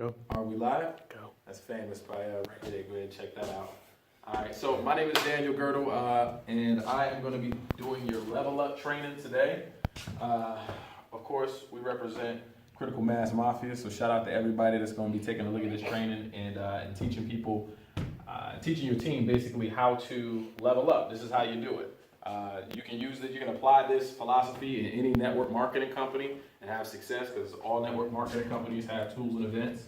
Go. Are we live? Go. That's famous by Record Day. Go ahead and check that out. All right, so my name is Daniel Girdle, and I am going to be doing your Level Up training today. Of course, we represent Critical Mass Mafia, so shout out to everybody that's going to be taking a look at this training and teaching people, teaching your team basically how to level up. This is how you do it. You can use it, you can apply this philosophy in any network marketing company and have success, because all network marketing companies have tools and events.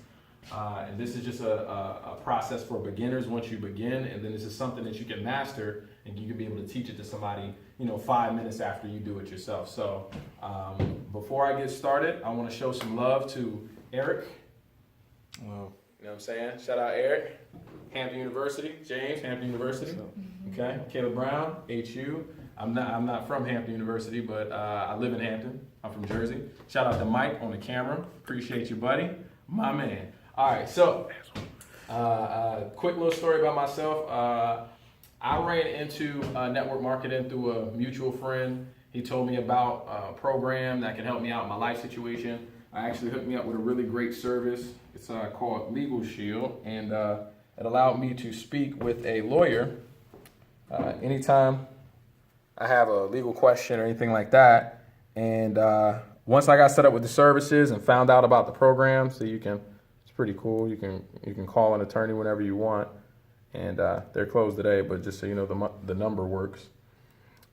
And this is just a process for beginners once you begin, and then this is something that you can master and you can be able to teach it to somebody, 5 minutes after you do it yourself. So before I get started, I want to show some love to Eric. Well, You know what I'm saying? Shout out Eric. Hampton University. James, Hampton University. Okay. Caleb Brown, HU. I'm not from Hampton University, but I live in Hampton. I'm from Jersey. Shout out to Mike on the camera. Appreciate you, buddy. My man. All right, so quick little story about myself. I ran into network marketing through a mutual friend. He told me about a program that can help me out in my life situation. I actually hooked me up with a really great service. It's called Legal Shield, and it allowed me to speak with a lawyer anytime I have a legal question or anything like that. And once I got set up with the services and found out about the program, so it's pretty cool. You can call an attorney whenever you want, and they're closed today. But just so you know, the number works.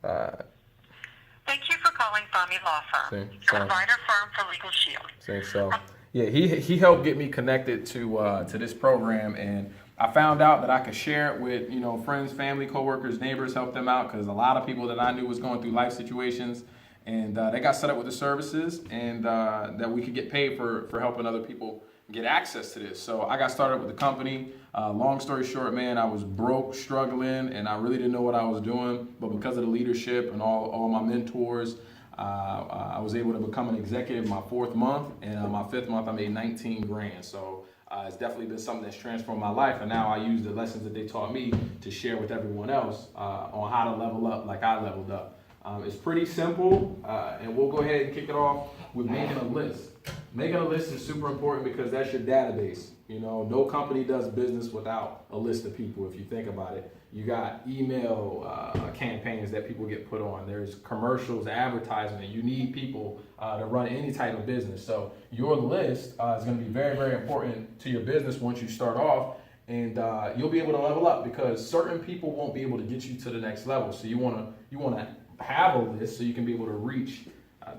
Thank you for calling Fami Law Firm, your provider firm for Legal Shield. So yeah, he helped get me connected to this program, and I found out that I could share it with friends, family, coworkers, neighbors, help them out, because a lot of people that I knew was going through life situations, and they got set up with the services, and that we could get paid for helping other people get access to this. So I got started with the company. Long story short, man, I was broke, struggling, and I really didn't know what I was doing. But because of the leadership and all my mentors, I was able to become an executive my 4th month, and my 5th month I made 19 grand. So it's definitely been something that's transformed my life, and now I use the lessons that they taught me to share with everyone else on how to level up like I leveled up. It's pretty simple, and we'll go ahead and kick it off with making a list. Making a list is super important because that's your database. No company does business without a list of people. If you think about it, you got email campaigns that people get put on. There's commercials, advertisement. You need people to run any type of business. So your list is going to be very, very important to your business once you start off, and you'll be able to level up because certain people won't be able to get you to the next level. So you want to have a list so you can be able to reach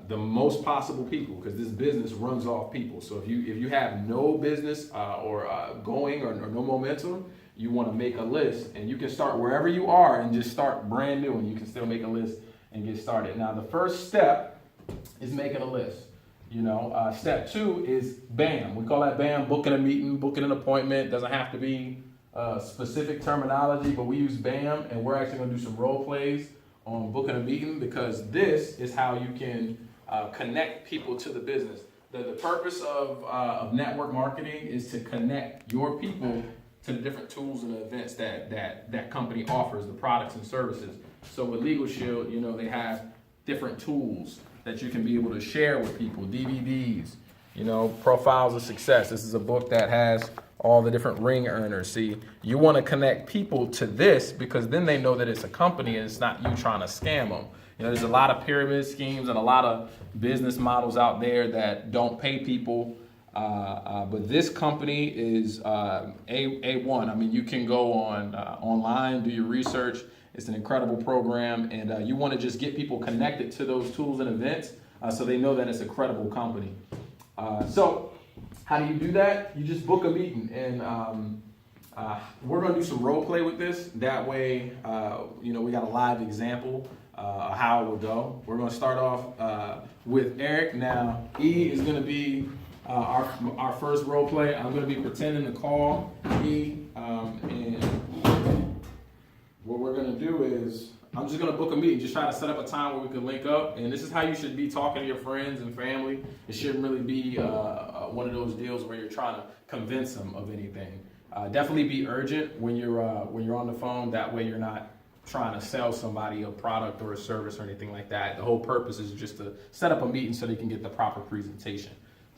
the most possible people, because this business runs off people. So if you have no business or going or no momentum, you want to make a list, and you can start wherever you are and just start brand new, and you can still make a list and get started. Now the first step is making a list. Step 2 is BAM. We call that BAM, booking a meeting, booking an appointment. Doesn't have to be specific terminology, but we use BAM, and we're actually going to do some role plays on booking a meeting, because this is how you can connect people to the business. The purpose of network marketing is to connect your people to the different tools and events that company offers, the products and services. So with Legal Shield, they have different tools that you can be able to share with people, DVDs, Profiles of Success. This is a book that has all the different ring earners. See, you want to connect people to this because then they know that it's a company and it's not you trying to scam them. There's a lot of pyramid schemes and a lot of business models out there that don't pay people. But this company is A1. I mean, you can go online, do your research. It's an incredible program, and you want to just get people connected to those tools and events so they know that it's a credible company. So how do you do that? You just book a meeting, and we're going to do some role play with this. That way, we got a live example of how it will go. We're going to start off with Eric. Now, E is going to be our first role play. I'm going to be pretending to call E, and what we're going to do is I'm just going to book a meeting, just try to set up a time where we can link up. And this is how you should be talking to your friends and family. It shouldn't really be one of those deals where you're trying to convince them of anything. Definitely be urgent when you're on the phone. That way you're not trying to sell somebody a product or a service or anything like that. The whole purpose is just to set up a meeting so they can get the proper presentation.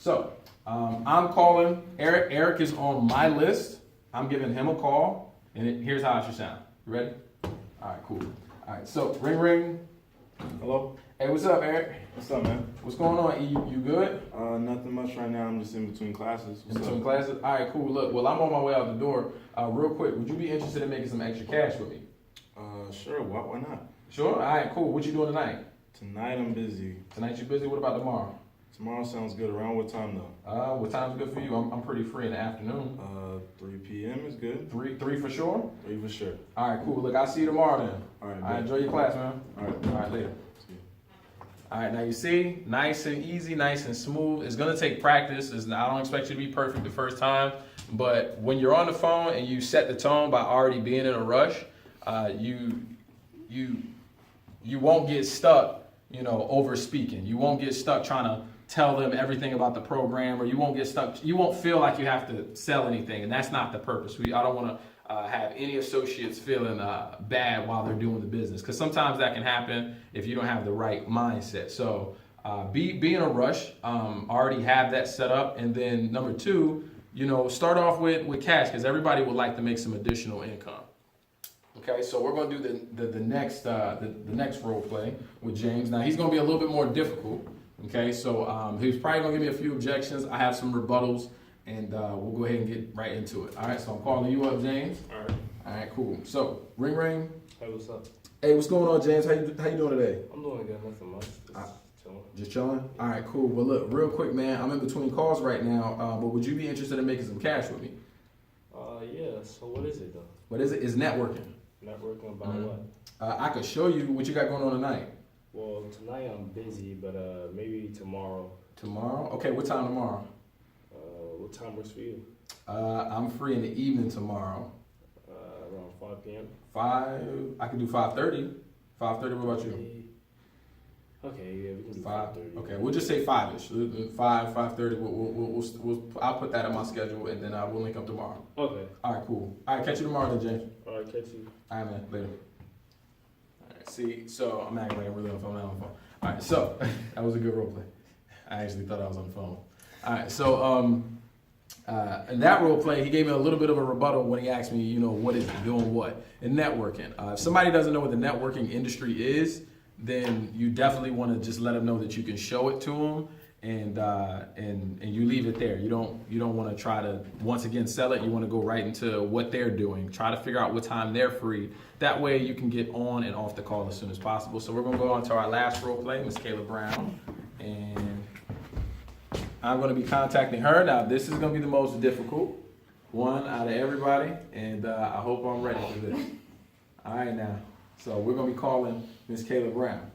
So I'm calling Eric. Eric is on my list. I'm giving him a call, and here's how it should sound. You ready? All right, cool. All right, so ring, ring. Hello? Hey, what's up, Eric? What's up, man? What's going on? You good? Nothing much right now. I'm just in between classes. In between classes? All right, cool. Look, well, I'm on my way out the door. Real quick, would you be interested in making some extra cash with me? Sure. Why not? Sure? All right, cool. What you doing tonight? Tonight I'm busy. Tonight you busy? What about tomorrow? Tomorrow sounds good. Around what time, though? What time's good for you? I'm pretty free in the afternoon. 3 p.m. is good. Three for sure? 3 for sure. All right, cool. Look, I'll see you tomorrow then. All right, All right, enjoy your class, man. All right. All right, later. See you. All right, now you see, nice and easy, nice and smooth. It's gonna take practice. I don't expect you to be perfect the first time, but when you're on the phone and you set the tone by already being in a rush, you won't get stuck, over speaking. You won't get stuck trying to tell them everything about the program, or you won't get stuck. You won't feel like you have to sell anything, and that's not the purpose. I don't want to have any associates feeling bad while they're doing the business, because sometimes that can happen if you don't have the right mindset. So be in a rush. Already have that set up, and then number two, start off with cash, because everybody would like to make some additional income. Okay, so we're going to do the next role play with James. Now he's going to be a little bit more difficult. Okay, so he's probably going to give me a few objections. I have some rebuttals, and we'll go ahead and get right into it. All right, so I'm calling you up, James. All right, cool. So ring, ring. Hey, what's up? Hey, what's going on, James? How you doing today? I'm doing good, nothing much. Just chilling. Just chilling? All right, cool. Well, look, real quick, man. I'm in between calls right now, but would you be interested in making some cash with me? Yeah. So what is it though? What is it? It's networking. Networking about what? I could show you what you got going on tonight. Well, tonight I'm busy, but maybe tomorrow. Tomorrow? Okay, what time tomorrow? What time works for you? I'm free in the evening tomorrow. Around 5 p.m. 5? I can do 5:30. 5:30. What about you? Okay, yeah, we can do 5:30. 5:30. Okay, we'll just say 5ish. 5:30. I'll put that in my schedule, and then we'll link up tomorrow. Okay. All right, cool. All right, catch you tomorrow, then, James. All right, catch you. All right, man. Later. All right. See, so I'm acting like I'm really on the phone. Not on the phone. All right, so that was a good role play. I actually thought I was on the phone. All right, so in that role play, he gave me a little bit of a rebuttal when he asked me, what is it, doing what? In networking. If somebody doesn't know what the networking industry is, then you definitely want to just let them know that you can show it to them, and you leave it there. You don't want to try to once again sell it. You want to go right into what they're doing. Try to figure out what time they're free. That way you can get on and off the call as soon as possible. So we're gonna go on to our last role play, Miss Kayla Brown, and I'm gonna be contacting her. Now this is gonna be the most difficult one out of everybody, and I hope I'm ready for this. All right, now. So we're gonna be calling Miss Kayla Brown.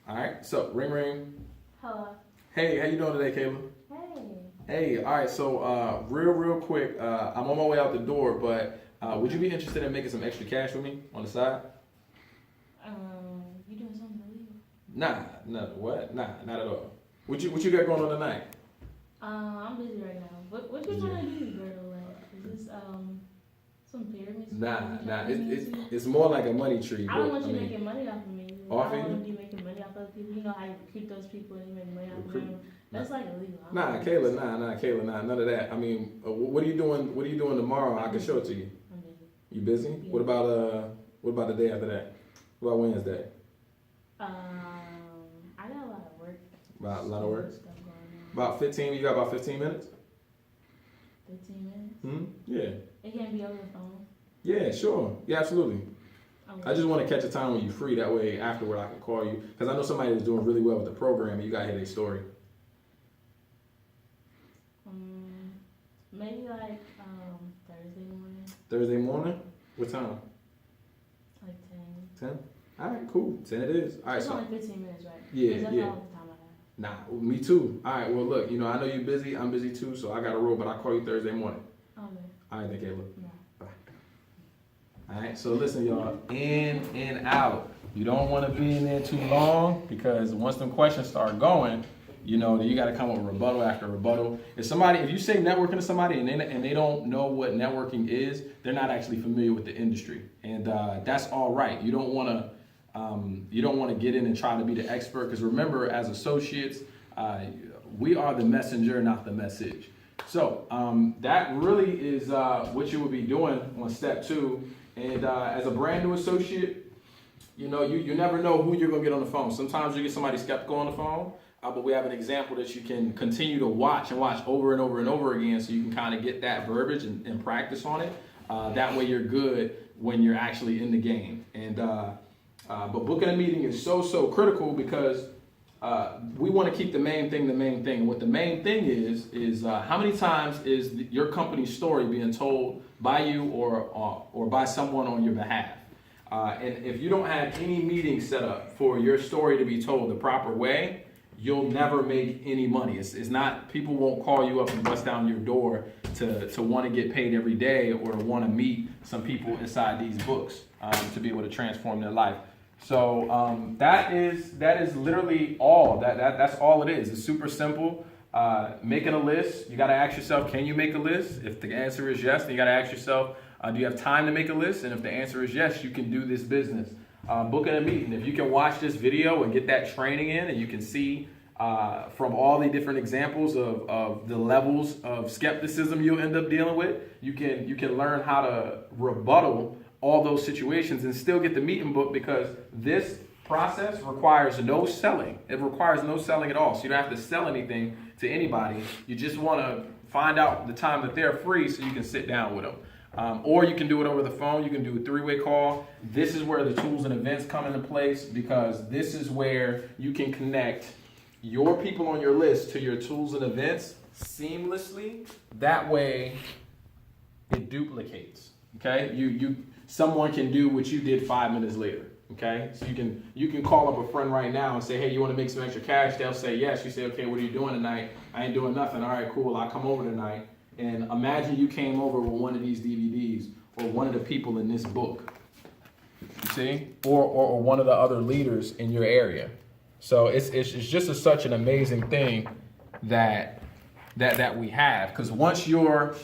All right. So ring, ring. Hello. Hey, how you doing today, Kayla? Hey. Hey. All right. So real quick, I'm on my way out the door, but would you be interested in making some extra cash with me on the side? You doing something illegal? Nah. What? Nah, not at all. What you got going on tonight? I'm busy right now. What you wanna do, Girdle? Like, is this some pyramids? Nah. It's more like a money tree. I don't want you making money off of me. Off I of don't you? want you making money off of people. You know how you recruit those people and you make money off of them. That's like illegal. Kayla, none of that. I mean, what are you doing? What are you doing tomorrow? I can show it to you. I'm busy. You busy? Yeah. What about the day after that? What about Wednesday? I got a lot of work. About a lot of work? Stuff going on. About 15. You got about 15 minutes? 15 minutes? Yeah. It can't be over the phone. Yeah, sure. Yeah, absolutely. Okay. I just want to catch a time when you're free. That way, afterward, I can call you. Because I know somebody that's doing really well with the program, and you got to hear their story. Maybe like Thursday morning. Thursday morning? What time? Like 10. 10? All right, cool. 10 it is. All right, It's so. only 15 minutes, right? Yeah, Because that's yeah. all the time I have. Nah, me too. All right, well, look, I know you're busy. I'm busy too, so I got to roll, but I'll call you Thursday morning. Okay. All right, then, Kayla. No. All right, so listen, y'all, in and out. You don't want to be in there too long, because once them questions start going, then you got to come up with rebuttal after rebuttal. If you say networking to somebody and they don't know what networking is, they're not actually familiar with the industry, and that's all right. You don't want to get in and try to be the expert, because remember, as associates, we are the messenger, not the message. So that really is what you would be doing on step 2. And as a brand new associate, you never know who you're going to get on the phone. Sometimes you get somebody skeptical on the phone, but we have an example that you can continue to watch over and over and over again, so you can kind of get that verbiage and practice on it. That way you're good when you're actually in the game. And but booking a meeting is so critical, because we want to keep the main thing the main thing. And what the main thing is how many times is your company's story being told by you or by someone on your behalf? And if you don't have any meetings set up for your story to be told the proper way, you'll never make any money. It's not, people won't call you up and bust down your door to want to get paid every day, or to want to meet some people inside these books to be able to transform their life. So that is literally all. That's all it is. It's super simple. Making a list. You got to ask yourself, can you make a list? If the answer is yes, then you got to ask yourself, do you have time to make a list? And if the answer is yes, you can do this business. Booking a meeting. If you can watch this video and get that training in, and you can see from all the different examples of the levels of skepticism you'll end up dealing with, you can learn how to rebuttal all those situations and still get the meeting booked, because this process requires no selling. It requires no selling at all. So you don't have to sell anything to anybody. You just want to find out the time that they're free so you can sit down with them. Or you can do it over the phone. You can do a 3-way call. This is where the tools and events come into place, because this is where you can connect your people on your list to your tools and events seamlessly. That way it duplicates. Okay? Someone can do what you did 5 minutes later. Okay? So you can call up a friend right now and say, hey, you want to make some extra cash? They'll say yes. You say, okay, what are you doing tonight? I ain't doing nothing. All right, cool. I'll come over tonight. And imagine you came over with one of these DVDs, or one of the people in this book. You see? Or one of the other leaders in your area. So it's just such an amazing thing that we have. Because once your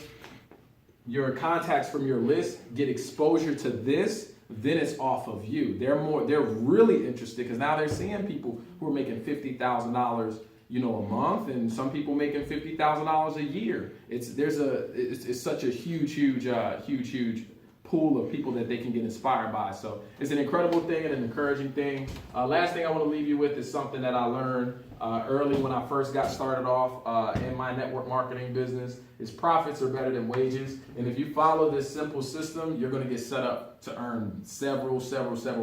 contacts from your list get exposure to this, then it's off of you. They're really interested, because now they're seeing people who are making $50,000, a month, and some people making $50,000 a year. It's such a huge pool of people that they can get inspired by. So it's an incredible thing and an encouraging thing. Last thing I want to leave you with is something that I learned early when I first got started off in my network marketing business. Is profits are better than wages. And if you follow this simple system, you're going to get set up to earn several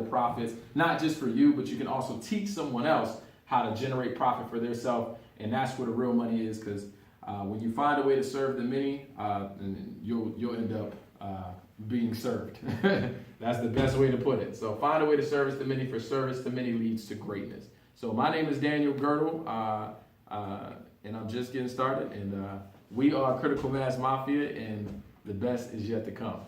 profits, not just for you, but you can also teach someone else how to generate profit for themselves. And that's where the real money is, because when you find a way to serve the many, you'll end up being served. That's the best way to put it. So find a way to service the many, for service to many leads to greatness. So my name is Daniel Girdle, and I'm just getting started. And we are Critical Mass Mafia, and the best is yet to come.